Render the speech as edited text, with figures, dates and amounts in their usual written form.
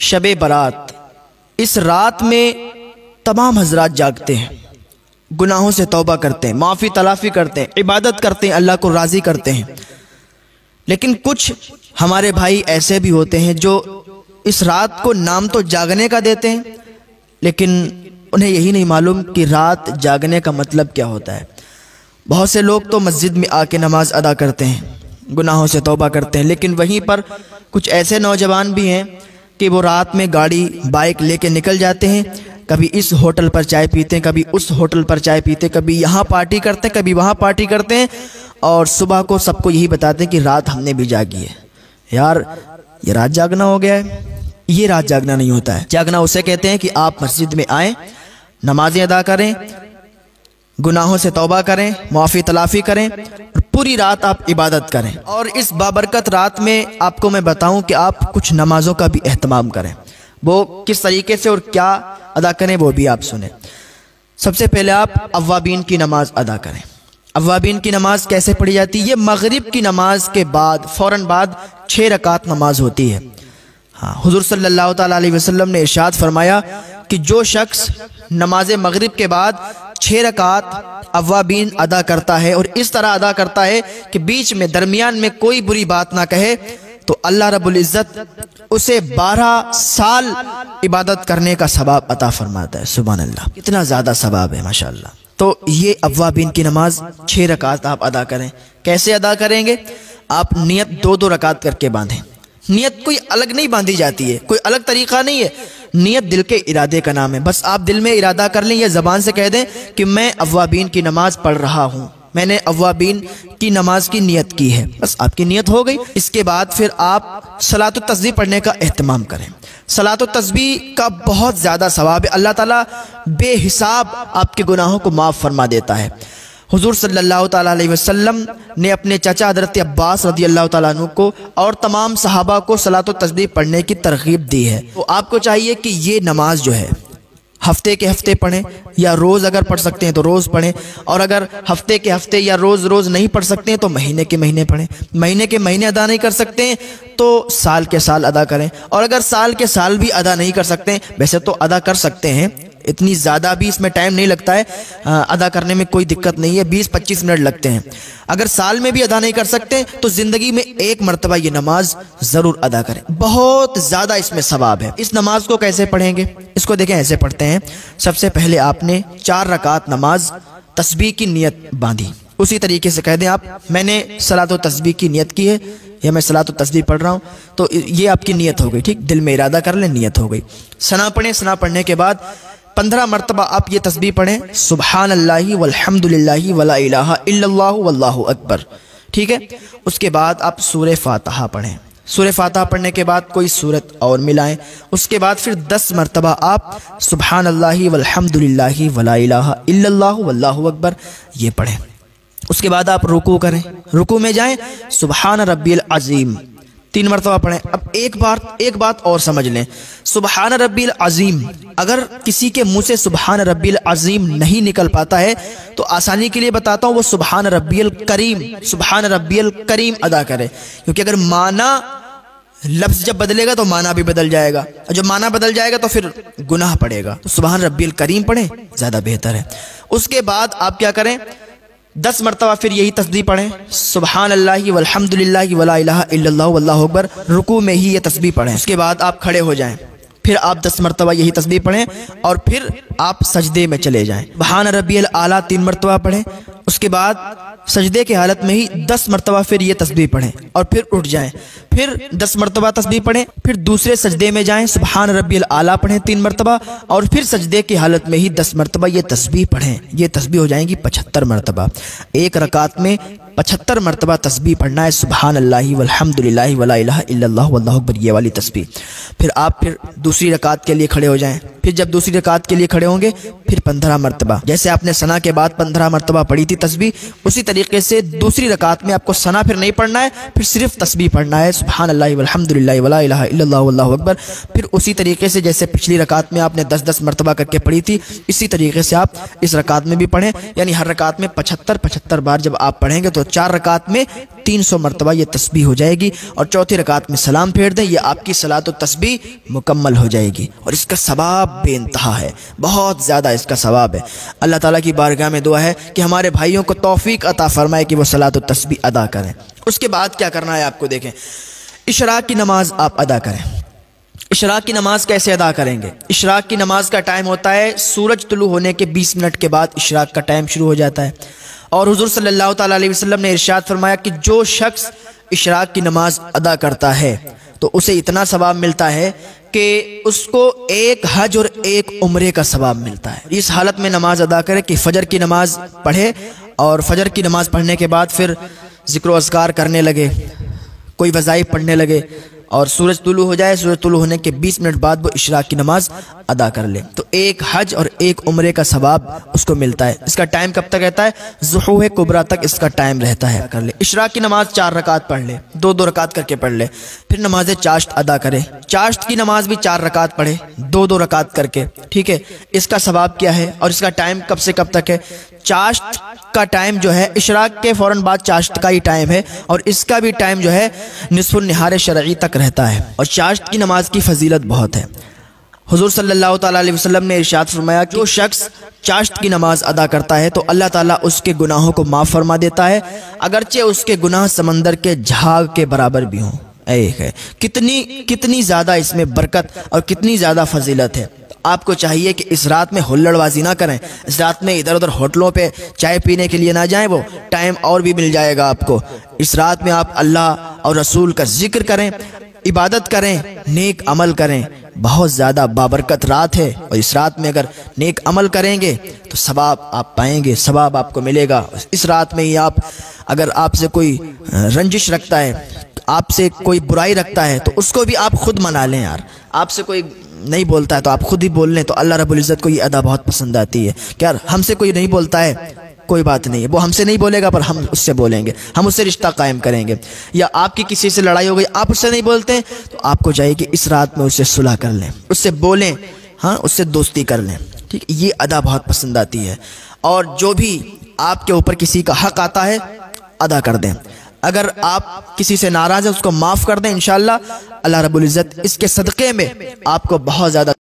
شب برات، اس رات میں تمام حضرات جاگتے ہیں، گناہوں سے توبہ کرتے ہیں، معافی تلافی کرتے ہیں، عبادت کرتے ہیں، اللہ کو راضی کرتے ہیں۔ لیکن کچھ ہمارے بھائی ایسے بھی ہوتے ہیں جو اس رات کو نام تو جاگنے کا دیتے ہیں، لیکن انہیں یہی نہیں معلوم کہ رات جاگنے کا مطلب کیا ہوتا ہے۔ بہت سے لوگ تو مسجد میں آ کے نماز ادا کرتے ہیں، گناہوں سے توبہ کرتے ہیں، لیکن وہیں پر کچھ ایسے نوجوان بھی ہیں کہ وہ رات میں گاڑی بائک لے کے نکل جاتے ہیں، کبھی اس ہوٹل پر چائے پیتے ہیں، کبھی اس ہوٹل پر چائے پیتے ہیں، کبھی یہاں پارٹی کرتے ہیں، کبھی وہاں پارٹی کرتے ہیں، اور صبح کو سب کو یہی بتاتے ہیں کہ رات ہم نے بھی جاگی ہے۔ یار یہ رات جاگنا ہو گیا ہے؟ یہ رات جاگنا نہیں ہوتا ہے۔ جاگنا اسے کہتے ہیں کہ آپ مسجد میں آئیں، نمازیں ادا کریں، گناہوں سے توبہ کریں، معافی تلافی کریں، اور پوری رات آپ عبادت کریں۔ اور اس بابرکت رات میں آپ کو میں بتاؤں کہ آپ کچھ نمازوں کا بھی اہتمام کریں۔ وہ کس طریقے سے اور کیا ادا کریں وہ بھی آپ سنیں۔ سب سے پہلے آپ اوابین کی نماز ادا کریں۔ اوابین کی نماز کیسے پڑھی جاتی ہے؟ یہ مغرب کی نماز کے بعد فوراً بعد 6 رکعت نماز ہوتی ہے۔ حضور صلی اللہ تعالیٰ علیہ وسلم نے ارشاد فرمایا کہ جو شخص نماز مغرب کے بعد 6 رکعت اوابین ادا کرتا ہے اور اس طرح ادا کرتا ہے کہ بیچ میں درمیان میں کوئی بری بات نہ کہے، تو اللہ رب العزت اسے 12 سال عبادت کرنے کا ثواب عطا فرماتا ہے۔ سبحان اللہ، کتنا زیادہ ثواب ہے ماشاءاللہ۔ تو یہ اوابین کی نماز 6 رکعت آپ ادا کریں۔ کیسے ادا کریں گے؟ آپ نیت 2 رکعت کر کے باندھیں۔ نیت کوئی الگ نہیں باندھی جاتی ہے، کوئی الگ طریقہ نہیں ہے، نیت دل کے ارادے کا نام ہے۔ بس آپ دل میں ارادہ کر لیں یا زبان سے کہہ دیں کہ میں اوابین کی نماز پڑھ رہا ہوں، میں نے اوابین کی نماز کی نیت کی ہے، بس آپ کی نیت ہو گئی۔ اس کے بعد پھر آپ صلاۃ التسبیح پڑھنے کا اہتمام کریں۔ صلاۃ التسبیح کا بہت زیادہ ثواب ہے، اللہ تعالیٰ بے حساب آپ کے گناہوں کو معاف فرما دیتا ہے۔ حضور صلی اللہ تعالیٰ علیہ وسلم نے اپنے چچا حضرت عباس رضی اللہ تعالیٰ عنہ کو اور تمام صحابہ کو صلاۃ التسبیح پڑھنے کی ترغیب دی ہے۔ تو آپ کو چاہیے کہ یہ نماز جو ہے ہفتے کے ہفتے پڑھیں، یا روز اگر پڑھ سکتے ہیں تو روز پڑھیں، اور اگر ہفتے کے ہفتے یا روز روز نہیں پڑھ سکتے ہیں تو مہینے کے مہینے پڑھیں۔ مہینے کے مہینے ادا نہیں کر سکتے ہیں تو سال کے سال ادا کریں، اور اگر سال کے سال بھی ادا نہیں کر سکتے ہیں، ویسے تو ادا کر سکتے ہیں، اتنی زیادہ بھی اس میں ٹائم نہیں لگتا ہے، ادا کرنے میں کوئی دقت نہیں ہے، 20-25 منٹ لگتے ہیں۔ اگر سال میں بھی ادا نہیں کر سکتے تو زندگی میں 1 مرتبہ یہ نماز ضرور ادا کریں، بہت زیادہ اس میں ثواب ہے۔ اس نماز کو کیسے پڑھیں گے؟ اس کو دیکھیں ایسے پڑھتے ہیں۔ سب سے پہلے آپ نے 4 رکعت نماز تسبیح کی نیت باندھی، اسی طریقے سے کہہ دیں آپ میں نے صلاۃ و تسبیح کی نیت کی ہے، یا میں صلاۃ و تسبیح پڑھ رہا ہوں، تو یہ آپ کی نیت ہو گئی، ٹھیک، دل میں ارادہ کر لیں، نیت ہو گئی۔ ثنا پڑھیں، ثنا پڑھنے کے بعد 15 مرتبہ آپ یہ تسبیح پڑھیں، سبحان اللہ والحمد للہ ولا الہ الا اللہ واللہ اکبر، ٹھیک ہے۔ اس کے بعد آپ سورہ فاتحہ پڑھیں۔ سورہ فاتحہ پڑھنے کے بعد کوئی سورت اور ملائیں۔ اس کے بعد پھر 10 مرتبہ آپ سبحان اللہ والحمد للہ ولا الہ الا اللہ واللہ اکبر یہ پڑھیں۔ اس کے بعد آپ رکوع کریں، رکوع میں جائیں، سبحان ربی العظیم 3 مرتبہ پڑھیں۔ اب ایک بات اور سمجھ لیں، سبحان ربی العظیم اگر کسی کے منہ سے سبحان ربی العظیم نہیں نکل پاتا ہے تو آسانی کے لیے بتاتا ہوں، وہ سبحان ربی الکریم ادا کرے، کیونکہ اگر معنی لفظ جب بدلے گا تو معنی بھی بدل جائے گا، اور جب معنی بدل جائے گا تو پھر گناہ پڑے گا، تو سبحان ربی الکریم پڑھیں، زیادہ بہتر ہے۔ اس کے بعد آپ کیا کریں، 10 مرتبہ پھر یہی تسبیح پڑھیں، سبحان اللہ والحمد للہ ولا الہ الا اللہ واللہ اکبر، رکوع میں ہی یہ تسبیح پڑھیں۔ اس کے بعد آپ کھڑے ہو جائیں، پھر آپ 10 مرتبہ یہی تسبیح پڑھیں، اور پھر آپ سجدے میں چلے جائیں، سبحان ربی الاعلیٰ 3 مرتبہ پڑھیں۔ اس کے بعد سجدے کے حالت میں ہی 10 مرتبہ پھر یہ تسبیح پڑھیں، اور پھر اٹھ جائیں، پھر 10 مرتبہ تسبیح پڑھیں، پھر دوسرے سجدے میں جائیں، سبحان ربی الاعلیٰ پڑھیں 3 مرتبہ، اور پھر سجدے کی حالت میں ہی 10 مرتبہ یہ تسبیح پڑھیں۔ یہ تسبیح ہو جائیں گی 75 مرتبہ۔ ایک رکعت میں 75 مرتبہ تسبیح پڑھنا ہے، سبحان اللہ والحمد للہ ولا الہ الا اللہ واللہ اکبر یہ والی تسبیح۔ پھر آپ دوسری رکعت کے لیے کھڑے ہو جائیں، پھر جب دوسری رکعت کے لیے کھڑے ہوں گے پھر 15 مرتبہ، جیسے آپ نے ثنا کے بعد 15 مرتبہ پڑھی تھی تسبیح، اسی طریقے سے دوسری رکعت میں آپ کو ثنا پھر نہیں پڑھنا ہے، پھر صرف تسبیح پڑھنا ہے، سبحان اللہ والحمد للہ ولا الہ الا اللہ واللہ اکبر۔ پھر اسی طریقے سے جیسے پچھلی رکعت میں آپ نے 10-10 مرتبہ کر کے پڑھی تھی، اسی طریقے سے آپ اس رکعت میں بھی پڑھیں، یعنی ہر رکعت میں 75 بار جب آپ پڑھیں گے تو 4 رکعت میں 300 مرتبہ یہ تسبیح ہو جائے گی، اور چوتھی رکعت میں سلام پھیر دیں، یہ آپ کی صلاۃ و تسبیح مکمل ہو جائے گی، اور اس کا ثواب بے انتہا ہے، بہت زیادہ اس کا ثواب ہے۔ اللہ تعالیٰ کی بارگاہ میں دعا ہے کہ ہمارے بھائیوں کو توفیق عطا فرمائے کہ وہ صلاۃ و تسبیح ادا کریں۔ اس کے بعد کیا کرنا ہے آپ کو دیکھیں، اشراق کی نماز آپ ادا کریں۔ اشراق کی نماز کیسے ادا کریں گے؟ اشراق کی نماز کا ٹائم ہوتا ہے سورج طلوع ہونے کے 20 منٹ کے بعد اشراق کا ٹائم شروع ہو جاتا ہے، اور حضور صلی اللہ تعالیٰ علیہ وسلم نے ارشاد فرمایا کہ جو شخص اشراق کی نماز ادا کرتا ہے تو اسے اتنا ثواب ملتا ہے کہ اس کو ایک حج اور ایک عمرے کا ثواب ملتا ہے۔ اس حالت میں نماز ادا کرے کہ فجر کی نماز پڑھے، اور فجر کی نماز پڑھنے کے بعد پھر ذکر و اذکار کرنے لگے، کوئی وظائف پڑھنے لگے، اور سورج طلوع ہو جائے، سورج طلوع ہونے کے 20 منٹ بعد وہ اشراق کی نماز ادا کر لے، تو ایک حج اور ایک عمرے کا ثواب اس کو ملتا ہے۔ اس کا ٹائم کب تک رہتا ہے؟ ظہور کبریٰ تک اس کا ٹائم رہتا ہے۔ کر لے اشراق کی نماز 4 رکعت پڑھ لے، 2 رکعت کر کے پڑھ لے، پھر نماز چاشت ادا کرے، چاشت کی نماز بھی 4 رکعت پڑھے، 2 رکعت کر کے، ٹھیک ہے۔ اس کا ثواب کیا ہے اور اس کا ٹائم کب سے کب تک ہے؟ چاشت کا ٹائم جو ہے اشراق کے فوراً بعد چاشت کا ہی ٹائم ہے، اور اس کا بھی ٹائم جو ہے نصف النہار شرعی تک رہتا ہے، اور چاشت کی نماز کی فضیلت بہت ہے۔ حضور صلی اللہ تعالیٰ علیہ وسلم نے ارشاد فرمایا کہ جو شخص چاشت کی نماز ادا کرتا ہے تو اللہ تعالیٰ اس کے گناہوں کو معاف فرما دیتا ہے، اگرچہ اس کے گناہ سمندر کے جھاگ کے برابر بھی ہوں۔ ایک ہے کتنی زیادہ اس میں برکت اور کتنی زیادہ فضیلت ہے۔ آپ کو چاہیے کہ اس رات میں ہلڑ بازی نہ کریں، اس رات میں ادھر ادھر ہوٹلوں پہ چائے پینے کے لیے نہ جائیں، وہ ٹائم اور بھی مل جائے گا آپ کو۔ اس رات میں آپ اللہ اور رسول کا ذکر کریں، عبادت کریں، نیک عمل کریں، بہت زیادہ بابرکت رات ہے، اور اس رات میں اگر نیک عمل کریں گے تو ثواب آپ پائیں گے، ثواب آپ کو ملے گا۔ اس رات میں ہی اگر آپ سے کوئی رنجش رکھتا ہے، آپ سے کوئی برائی رکھتا ہے، تو اس کو بھی آپ خود منا لیں یار۔ آپ سے کوئی نہیں بولتا ہے تو آپ خود ہی بول لیں، تو اللہ رب العزت کو یہ ادا بہت پسند آتی ہے کہ یار ہم سے کوئی نہیں بولتا ہے، کوئی بات نہیں ہے، وہ ہم سے نہیں بولے گا پر ہم اس سے بولیں گے، ہم اس سے رشتہ قائم کریں گے۔ یا آپ کی کسی سے لڑائی ہو گئی، آپ اس سے نہیں بولتے تو آپ کو چاہیے کہ اس رات میں اس سے صلح کر لیں، اس سے بولیں، ہاں اس سے دوستی کر لیں، ٹھیک۔ یہ ادا بہت پسند آتی ہے، اور جو بھی آپ کے اوپر کسی کا حق آتا ہے ادا کر دیں۔ اگر آپ کسی سے ناراض ہیں اس کو معاف کر دیں، انشاءاللہ اللہ رب العزت اس کے صدقے میں آپ کو بہت زیادہ